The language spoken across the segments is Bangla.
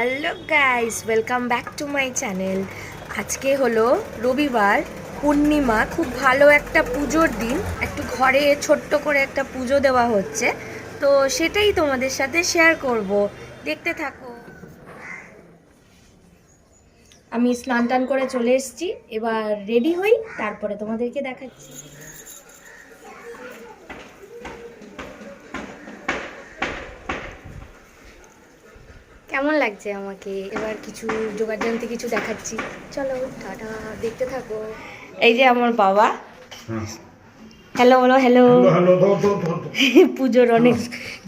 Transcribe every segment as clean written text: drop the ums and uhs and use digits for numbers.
Hello guys, welcome back to my channel. আজকে হলো রবিবার, পূর্ণিমা। খুব ভালো একটা পুজোর দিন। একটু ঘরে ছোট্ট করে একটা পুজো দেওয়া হচ্ছে, তো সেটাই তোমাদের সাথে শেয়ার করব। দেখতে থাকো। আমি স্নান টান করে চলে এসেছি, এবার রেডি হই, তারপরে তোমাদেরকে দেখাচ্ছি। কেমন লাগছে আমাকে? এবার কিছু যোগাযোগ কিছু দেখাচ্ছি, চলো টাটা, দেখতে থাকো। এই যে আমার বাবা, হ্যালো বলো, হ্যালো। পুজোর অনেক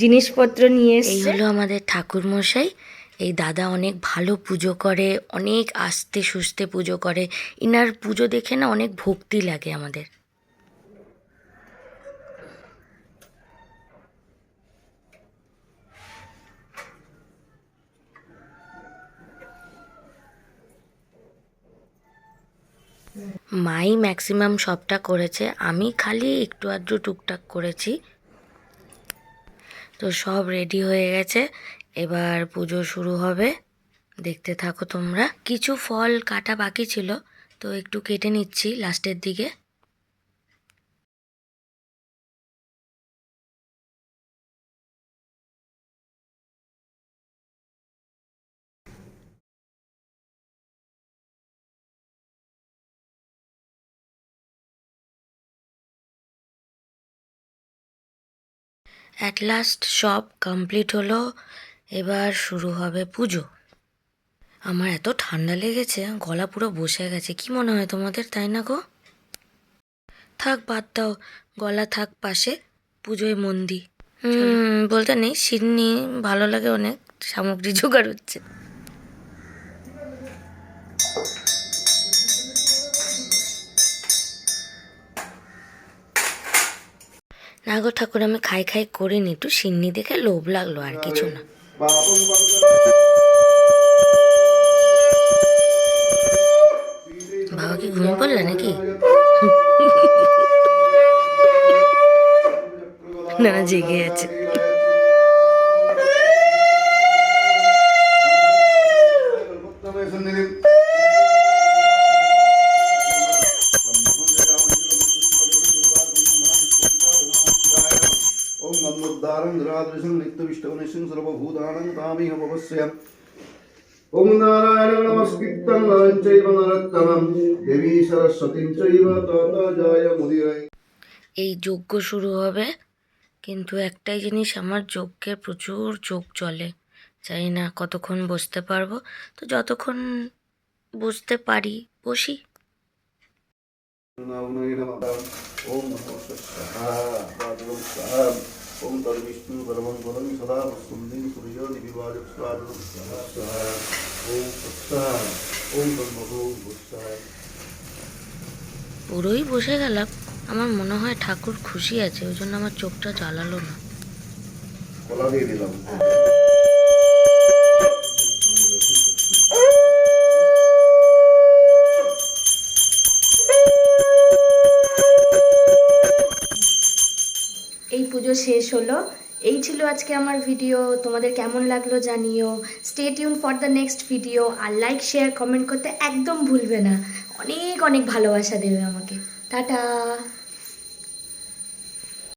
জিনিসপত্র নিয়ে এসেছে। এই হলো আমাদের ঠাকুর মশাই। এই দাদা অনেক ভালো পুজো করে, অনেক আস্তে সুস্তে পুজো করে। ইনার পুজো দেখে না অনেক ভক্তি লাগে আমাদের। মাই ম্যাক্সিমাম সবটা করেছে, আমি খালি একটু আধটু টুকটাক করেছি। তো সব রেডি হয়ে গেছে, এবার পুজো শুরু হবে। দেখতে থাকো তোমরা। কিছু ফল কাটা বাকি ছিল, তো একটু কেটে নিচ্ছি লাস্টের দিকে। অ্যাট লাস্ট সব কমপ্লিট হলো, এবার শুরু হবে পুজো। আমার এত ঠান্ডা লেগেছে, গলা পুরো বসে গেছে। কি মনে হয় তোমাদের, তাই না গো? থাক, বাদ দাও, গলা থাক পাশে, পুজোয় মন দি। বলতে নেই, সিন্নি ভালো লাগে অনেক, সামগ্রী জোগাড় হচ্ছে। না গো ঠাকুর, আমি খাই খাই করিনি, একটু সিন্নি দেখে লোভ লাগলো, আর কিছু না। বাবা কি ঘুমিয়ে পড়লে নাকি? না, জেগে আছে। ওম নারায়ণ নমস্কৃত্যং নরং চৈব নরোত্তমং দেবী সরস্বতীং চৈব ততো জয় মুদিরয়। এই যজ্ঞ শুরু হবে, কিন্তু একটাই জিনিস, আমার যজ্ঞের প্রচুর চোখ চলে। জানি না কতক্ষণ বসতে পারবো, তো যতক্ষণ বসতে পারি বসি। ওম নমো স্বাহা ওম তদ্বিষ্ণু পরমং পদং সদা বসুন্দিং সূর্যো নিবিবাজক স্বাদুং স্বাহা ওম স্বাহা ওম তন্মভূ স্বাহা। পুরোই বসে গেলাম। আমার মনে হয় ঠাকুর খুশি আছে, ওই জন্য আমার চোখটা জ্বালালো না। কলা দিয়ে দিলাম। এই পুজো শেষ হলো। এই ছিল আজকে আমার ভিডিও। তোমাদের কেমন লাগলো জানিও। Stay tune for the next video. আর লাইক শেয়ার কমেন্ট করতে একদম ভুলবে না। অনেক অনেক ভালোবাসা দেবে আমাকে। টাটা।